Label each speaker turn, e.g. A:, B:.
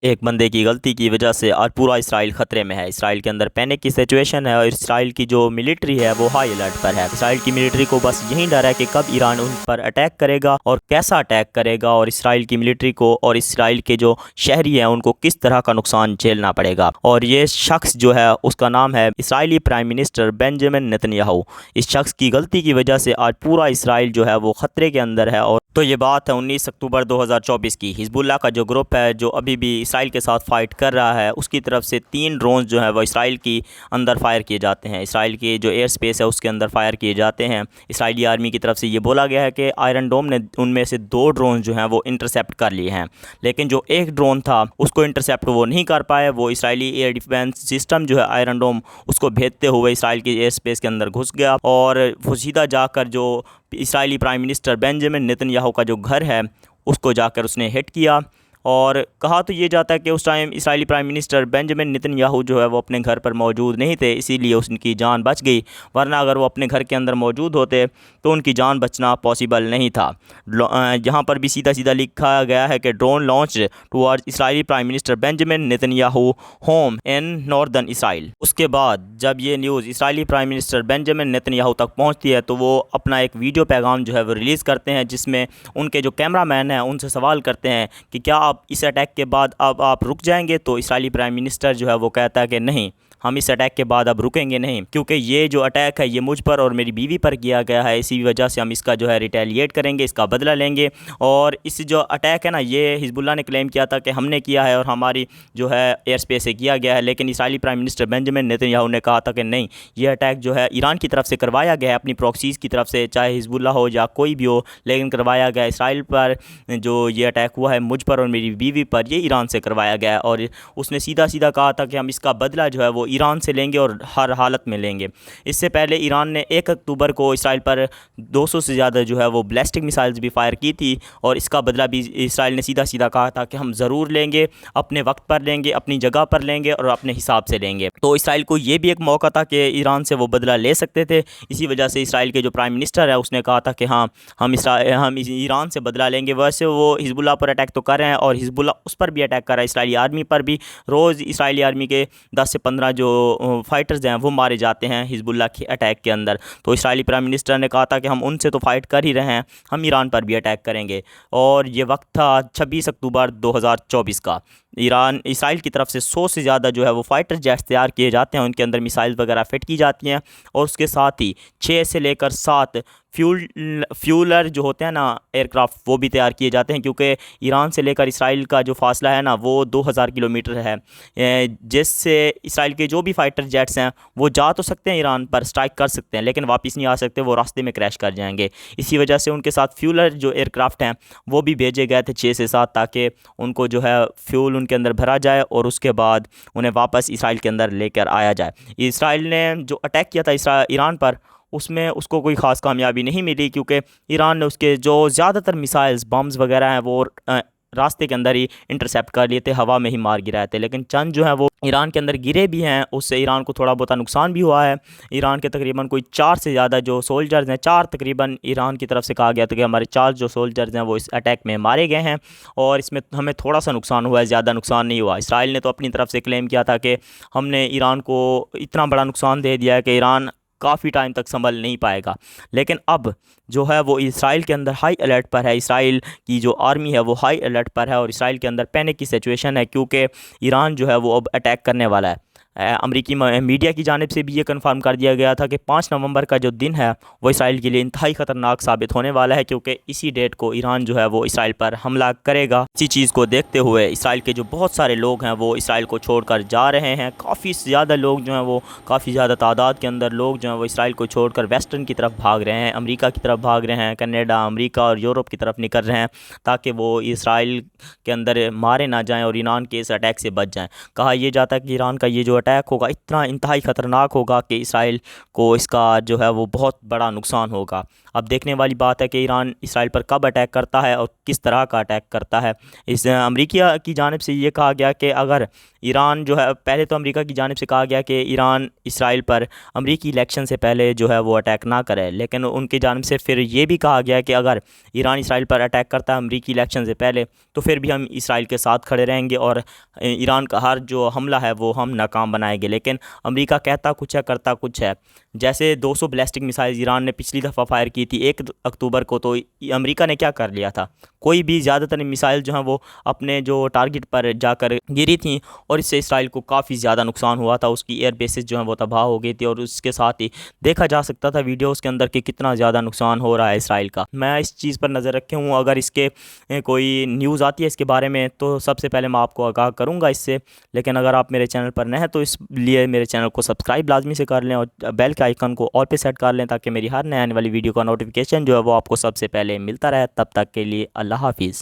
A: एक बंदे की गलती की वजह से आज पूरा इसराइल खतरे में है। इसराइल के अंदर पैनिक की सिचुएशन है और इसराइल की जो मिलिट्री है वो हाई अलर्ट पर है। इसराइल की मिलिट्री को बस यही डर है कि कब ईरान उन पर अटैक करेगा और कैसा अटैक करेगा, और इसराइल की मिलिट्री को और इसराइल के जो शहरी हैं उनको किस तरह का नुकसान झेलना पड़ेगा। और ये शख्स जो है उसका नाम है Israeli prime minister Benjamin Netanyahu. इस शख्स की गलती की वजह से आज पूरा इसराइल जो है वो खतरे के अंदर है। और तो ये बात है 19 अक्टूबर 2024 की। हिजबुल्लाह का जो ग्रुप है जो अभी भी इसराइल के साथ फाइट कर रहा है, उसकी तरफ से 3 ड्रोन जो है वो इसराइल की अंदर फायर किए जाते हैं। इसराइल की जो एयर स्पेस है उसके अंदर फायर किए जाते हैं। इसराइली आर्मी की तरफ से ये बोला गया है कि आयरन डोम ने उनमें से 2 ड्रोन जो हैं वो इंटरसेप्ट कर लिए हैं, लेकिन जो एक ड्रोन था उसको इंटरसेप्ट वो नहीं कर पाए। वो इसराइली एयर डिफेंस सिस्टम जो है आयरन डोम, उसको भेदते हुए इसराइल की एयर स्पेस के अंदर घुस गया और वो सीधा जाकर जो Israeli prime minister Benjamin Netanyahu का जो घर है उसको जाकर उसने हिट किया। और कहा तो ये जाता है कि उस time Israeli prime minister Benjamin Netanyahu जो है वो अपने घर पर मौजूद नहीं थे, इसीलिए उनकी जान बच गई, वरना अगर वो अपने घर के अंदर मौजूद होते तो उनकी जान बचना पॉसिबल नहीं था। यहाँ पर भी सीधा सीधा लिखा गया है कि drone launch towards Israeli prime minister Benjamin Netanyahu home in northern Israel. उसके बाद जब ये news Israeli prime minister Benjamin Netanyahu तक पहुँचती है तो वो अपना एक वीडियो पैगाम जो है वो रिलीज़ करते हैं, जिसमें उनके जो कैमरा मैन हैं उनसे सवाल करते हैं कि क्या आप इस अटैक के बाद अब आप रुक जाएंगे। तो इसराइली प्राइम मिनिस्टर जो है वो कहता है कि नहीं, हम इस अटैक के बाद अब रुकेंगे नहीं, क्योंकि ये जो अटैक है ये मुझ पर और मेरी बीवी पर किया गया है, इसी वजह से हम इसका जो है रिटेलिएट करेंगे, इसका बदला लेंगे। और इस जो अटैक है ना, ये हिजबुल्लाह ने क्लेम किया था कि हमने किया है और हमारी जो है एयर स्पेस से किया गया है, लेकिन Israeli prime minister Benjamin Netanyahu ने कहा था कि नहीं, ये अटैक जो है ईरान की तरफ से करवाया गया है, अपनी प्रॉक्सीज़ की तरफ से, चाहे हिजबुल्लाह हो या कोई भी हो, लेकिन करवाया गया इसराइल पर। जो ये अटैक हुआ है मुझ पर और मेरी बीवी पर, ये ईरान से करवाया गया है। और उसने सीधा सीधा कहा था कि हम इसका बदला जो है वो ईरान से लेंगे और हर हालत में लेंगे। इससे पहले ईरान ने 1 अक्टूबर को इसराइल पर 200 से ज़्यादा जो है वो बैलिस्टिक मिसाइल्स भी फायर की थी, और इसका बदला भी इसराइल ने सीधा सीधा कहा था कि हम ज़रूर लेंगे, अपने वक्त पर लेंगे, अपनी जगह पर लेंगे और अपने हिसाब से लेंगे। तो इसराइल को ये भी एक मौका था कि ईरान से वो बदला ले सकते थे। इसी वजह से इसराइल के जो प्राइम मिनिस्टर है उसने कहा था कि हाँ, हम ईरान से बदला लेंगे। वैसे वो हिजबुल्लाह पर अटैक तो कर रहे हैं और हिजबुल्लाह उस पर भी अटैक कर रहा है, इसराइली आर्मी पर भी। रोज़ इसराइली आर्मी के 10 से 15 जो फाइटर्स हैं वो मारे जाते हैं हिजबुल्लाह के अटैक के अंदर। तो इसराइली प्राइम मिनिस्टर ने कहा था कि हम उनसे तो फाइट कर ही रहे हैं, हम ईरान पर भी अटैक करेंगे। और ये वक्त था 26 अक्टूबर 2024 का। इसराइल की तरफ से 100 से ज़्यादा जो है वो फाइटर जेट्स तैयार किए जाते हैं, उनके अंदर मिसाइल वगैरह फिट की जाती हैं, और उसके साथ ही 6 से लेकर 7 फ्यूलर जो होते हैं ना एयरक्राफ्ट, वो भी तैयार किए जाते हैं, क्योंकि ईरान से लेकर इसराइल का जो फासला है ना वो 2000 किलोमीटर है, जिससे इसराइल के जो भी फाइटर जेट्स हैं वो जा तो सकते हैं ईरान पर, स्ट्राइक कर सकते हैं, लेकिन वापस नहीं आ सकते, वो रास्ते में क्रैश कर जाएंगे। इसी वजह से उनके साथ फ्यूलर जो एयरक्राफ्ट हैं वो भी भेजे गए थे 6 से 7, ताकि उनको जो है फ्यूल उनके अंदर भरा जाए और उसके बाद उन्हें वापस इसराइल के अंदर लेकर आया जाए। इसराइल ने जो अटैक किया था ईरान पर, उसमें उसको कोई ख़ास कामयाबी नहीं मिली, क्योंकि ईरान ने उसके जो ज़्यादातर मिसाइल्स बम्स वगैरह हैं वो रास्ते के अंदर ही इंटरसेप्ट कर लिए थे, हवा में ही मार गिराए थे। लेकिन चंद जो है वो ईरान के अंदर गिरे भी हैं, उससे ईरान को थोड़ा बहुत नुकसान भी हुआ है। ईरान के तकरीबन कोई 4 से ज़्यादा जो सोल्जर्स हैं, 4 तकरीबन ईरान की तरफ से कहा गया था कि हमारे 4 जो सोल्जर्स हैं वो इस अटैक में मारे गए हैं, और इसमें हमें थोड़ा सा नुकसान हुआ है, ज़्यादा नुकसान नहीं हुआ। इसराइल ने तो अपनी तरफ से क्लेम किया था कि हमने ईरान को इतना बड़ा नुकसान दे दिया है कि ईरान काफ़ी टाइम तक संभल नहीं पाएगा। लेकिन अब जो है वो इसराइल के अंदर हाई अलर्ट पर है, इसराइल की जो आर्मी है वो हाई अलर्ट पर है, और इसराइल के अंदर पैनिक की सिचुएशन है, क्योंकि ईरान जो है वो अब अटैक करने वाला है। अमरीकी मीडिया की जानिब से भी ये कंफर्म कर दिया गया था कि 5 नवंबर का जो दिन है वो इसराइल के लिए इंतहाई ख़तरनाक साबित होने वाला है, क्योंकि इसी डेट को ईरान जो है वो इसराइल पर हमला करेगा। इसी चीज़ को देखते हुए इसराइल के जो बहुत सारे लोग हैं वो इसराइल को छोड़कर जा रहे हैं। काफ़ी ज़्यादा लोग जो हैं वो, काफ़ी ज़्यादा तादाद के अंदर लोग जो हैं वो इसराइल को छोड़कर वेस्टर्न की तरफ भाग रहे हैं, अमेरिका की तरफ भाग रहे हैं, कनाडा, अमेरिका और यूरोप की तरफ निकल रहे हैं, ताकि वो इसराइल के अंदर मारे ना जाएँ और ईरान के इस अटैक से बच जाएँ। कहा यह जाता है कि ईरान का ये जो अटैक होगा इतना इंतहाई ख़तरनाक होगा कि इसराइल को इसका जो है वो बहुत बड़ा नुकसान होगा। अब देखने वाली बात है कि ईरान इसराइल पर कब अटैक करता है और किस तरह का अटैक करता है। इस अमेरिका की जानिब से ये कहा गया कि अगर ईरान जो है, पहले तो अमेरिका की जानिब से कहा गया कि ईरान इसराइल पर अमेरिकी इलेक्शन से पहले जो है वो अटैक ना करे, लेकिन उनकी जानिब से फिर ये भी कहा गया कि अगर ईरान इसराइल पर अटैक करता है अमेरिकी इलेक्शन से पहले तो फिर भी हम इसराइल के साथ खड़े रहेंगे और ईरान का हर जो हमला है वो हम नाकाम बनाएंगे। लेकिन अमेरिका कहता कुछ है करता कुछ है। जैसे 200 बैलिस्टिक मिसाइल ईरान ने पिछली दफ़ा फायर की थी 1 अक्टूबर को, तो अमेरिका ने क्या कर लिया था, कोई भी ज़्यादातर मिसाइल जो हैं वो अपने जो टारगेट पर जाकर गिरी थी और इससे इसराइल को काफ़ी ज़्यादा नुकसान हुआ था। उसकी एयर बेसिस जो हैं वो तबाह हो गई थी और उसके साथ ही देखा जा सकता था वीडियोस के अंदर कि कितना ज़्यादा नुकसान हो रहा है इसराइल का। मैं इस चीज़ पर नज़र रखे हूँ, अगर इसके कोई न्यूज़ आती है इसके बारे में तो सबसे पहले मैं आपको आगाह करूँगा इससे। लेकिन अगर आप मेरे चैनल पर नए हैं तो इसलिए मेरे चैनल को सब्सक्राइब लाजमी से कर लें और बेल के आइकन को ऑल पे सेट कर लें ताकि मेरी हर नए आने वाली वीडियो का नोटिफिकेशन जो है वो आपको सबसे पहले मिलता रहे। तब तक के लिए अल्लाह हाफिज़।